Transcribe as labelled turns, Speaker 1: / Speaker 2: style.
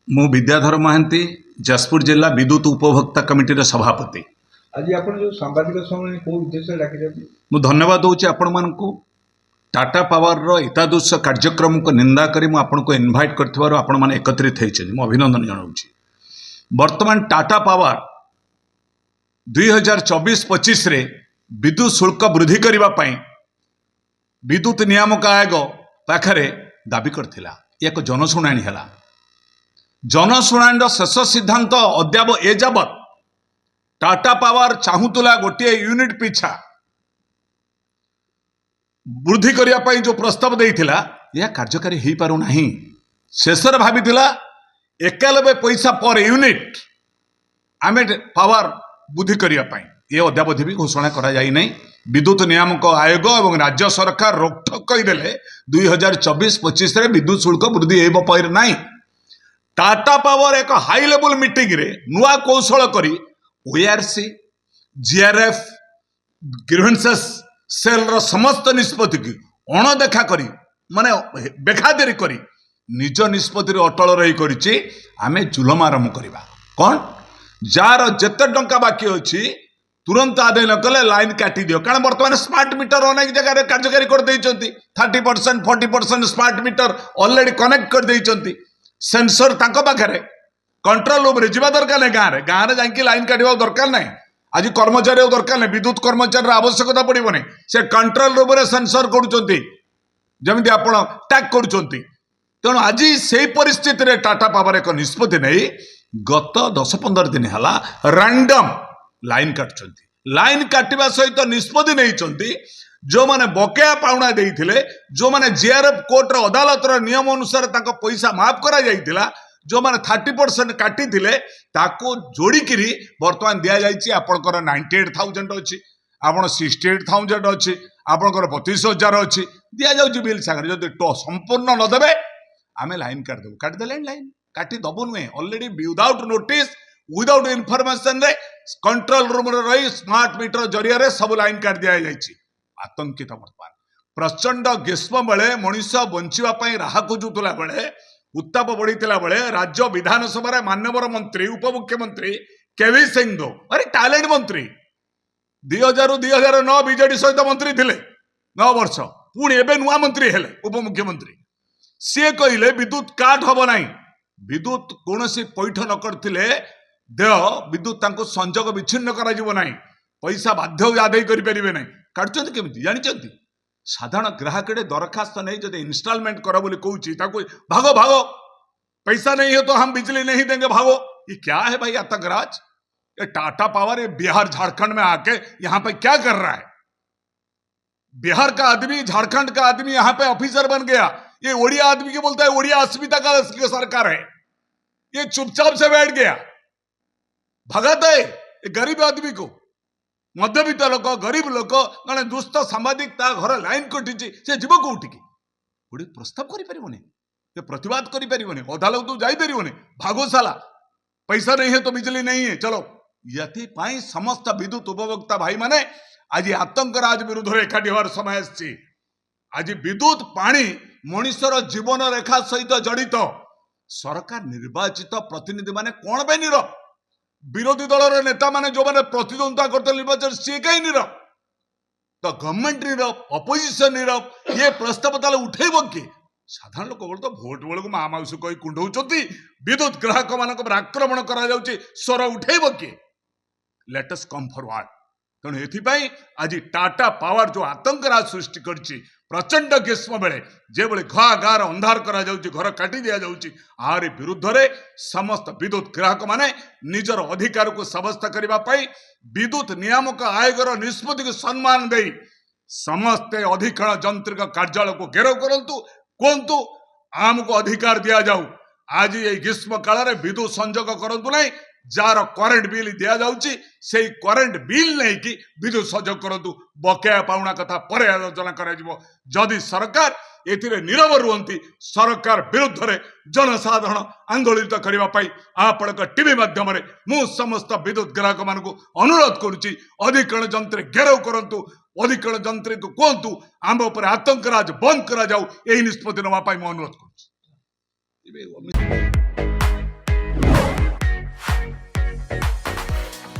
Speaker 1: मु विद्याधर महांती जाजपुर जिला विद्युत उपभोक्ता कमिटी सभापति।
Speaker 2: आज आपण जो सांबादिक सम्मेलन को उद्देश्य डाकिछथि
Speaker 1: मु धन्यवाद दूची आपण मानकु टाटा पावर रो एतादृश कार्यक्रम को निंदा करी मु आपण को इनवाइट करथिबारो आपण माने एकत्रित हेछि मु अभिनंदन जणाउछि। वर्तमान टाटा पावर 2024-25 रे विद्युत शुल्क वृद्धि करिबा पई विद्युत नियामक आयोग पाखरे दाबी करथिला। एक जनशुणाणी हला। जनशुणाणी शेष सिद्धांत अद्याप एजावत टाटा पावर चाहूला गोटे यूनिट पिछा वृद्धि करने जो प्रस्ताव देइथिला यह कार्यकारी हो पारु नाही। शेष भाभी 91 पैसा पर यूनिट आम पावर वृद्धि करने ये अद्यावधि भी घोषणा करा जाई नहीं। विद्युत नियामक आयोग और राज्य सरकार रोकठोक कहीदेले 2024-25 रे विद्युत शुल्क वृद्धि हो पार नहीं। टाटा पावर एक हाई लेवल मीटिंग रे नुआ कौशल करी ORC GRF grievances cell row समस्त निष्पत्ति की अणदेखा करी माने बेखातिरी करी निज निष्पत्ति अटल रही करिछि। आमे जुलम आरंभ करबा कौन जार जेते टंका बाकी अछि तुरंत आदाय न कले लाइन काटी दियो। कारण वर्तमान स्मार्ट मीटर अनेक जगह कार्यकारी कर दैछंती 30% 40% स्मार्ट मीटर ऑलरेडी कनेक्ट कर दैछंती। सेंसर तांको पाखरे कंट्रोल रूम रे जीवा दरकार नहीं। गाँव में जाकि लाइन काटवा दरकार नहीं। आज कर्मचारी दरकार नहीं। विद्युत कर्मचारी आवश्यकता पड़ो नहीं। से कंट्रोल रूम रे सेंसर करुँच जमी आप टैग करुँच। तेणु आज से परिस्थिति रे टाटा पावर एक निष्पत्ति नहीं गत 10-15 दिन है रैंडम लाइन काटुंट। लाइन काटिबा सहित निष्पत्ति नहीं जो माने बकेया पाउना देइथिले जो माने जीआरएफ कोर्ट रो अदालत रो नियम अनुसार ताको पैसा माफ करा जाइतिला जो माने 30% काटी थिले ताको जोड़ी किरी वर्तमान दिया जाइछि। आपनकर 98,000 अछि आपण 68,000 अछि आपनकर 32,000 अछि दिया जाउछि बिल सागर। जदि संपूर्ण न देबे आमे लाइन काट देले लाइन काटी दबो नुए already without notice without information रे कंट्रोल रूम रे रही स्मार्ट मीटर जरिया रे सब लाइन काट दिया जाइछि। आतंकित वर्तमान प्रचंड ग्रीष्म बेले मनीष बंचापी राह खोजुला बेले उत्ताप बढ़ीला बेले राज्य विधानसभा माननीय मंत्री उपमुख्यमंत्री केवी सिंह अरे टैलेंट मंत्री 2000-2009 बीजेडी सहित मंत्री थिले 9 वर्ष पुणी एवं नुआ मंत्री हेले उपमुख्यमंत्री सी कहले विद्युत काट हम ना विद्युत कौन पैठ न करथिले देय विद्युत तांको संजोग विच्छिन्न करा जीवो नाही पैसा बाध्य आदाय करि परिबे नाही काटचंती केमिति जानिचंती। साधारण ग्राहक दरखास्त नहीं जब इंस्टॉलमेंट करो बोली कहूँ ताको भागो भागो पैसा नहीं है तो हम बिजली नहीं देंगे भागो। ये क्या है भाई आतंकराज। ये टाटा पावर ये बिहार झारखंड में आके यहाँ पे क्या कर रहा है। बिहार का आदमी झारखंड का आदमी यहाँ पे ऑफिसर बन गया। ये ओडिया आदमी के बोलता है ओडिया अस्मिता का सरकार है। ये चुपचाप से बैठ गया भगाता है ये गरीब आदमी को। मध्यवित्त लोक गरीब लोक मैंने दुष्ट सांबादिक घर लाइन कटि से जीव कौटी गोटे प्रस्ताव कर प्रतिवाद कर अदालत तो जापरि भागो साला पैसा नहीं है तो बिजली नहीं है चलो। ये समस्त विद्युत उपभोक्ता भाई माने आज आतंकराज विरुद्ध एकाठी हर समय आसी। आज विद्युत पानी मनुष्यर जीवन रेखा सहित जड़ित सरकार निर्वाचित प्रतिनिधि माने कौन पे नीरव विरोधी दल नेता माने जो माने प्रतिद्वंद्विता करते निर्वाचन सी कहीं नीरव तो गवर्नमेंट नीरव अपोजिशन नीरव ये प्रस्ताव ताले उठेब किए। साधारण लोक बोल तो भोट बेलू महामाउसी कही कुंडौंती विद्युत ग्राहक मान आक्रमण करा स्वर उठेब किए। Let us come forward. तेणु एथिपाई आज टाटा पावर जो आतंकराज सृष्टि करछि प्रचंड ग्रीष्म बेले जे बड़े गार अंधार करा जाउछि घर काटी दिया जाउछि आरे विरुद्ध रे समस्त विद्युत ग्राहक माने निजर अधिकार को साब्यस्त करबा पई विद्युत नियामक आयोगर निष्पत्ति को सम्मान देई समस्त अधिकार जंत्रिक कार्यालय को घेराव करंतु कोंतु आमको अधिकार दिया जाऊ। आज ये ग्रीष्म काल रे विद्युत संजोग करंतु नहीं जार करेंट बिल दिया जाउछि से करेंट बिल नहीं कि विद्युत संजोग करंतु बकेया पाउना कथा पर आलोचना करा जिवो। जदि सरकार एथिरे नीरव रुहंती सरकार विरुद्ध रे जनसाधारण आंदोलित करबा पई आपनक टीवी माध्यम रे मु समस्त विद्युत ग्राहक मानकु अनुरोध करूची अधिकरण जंत्र घेराव करंतु अधिकरण जंत्र को कहतु आम उपर आतंकराज बंद करा जाऊ एही निष्पत्ति नवा पई मु अनुरोध करूची।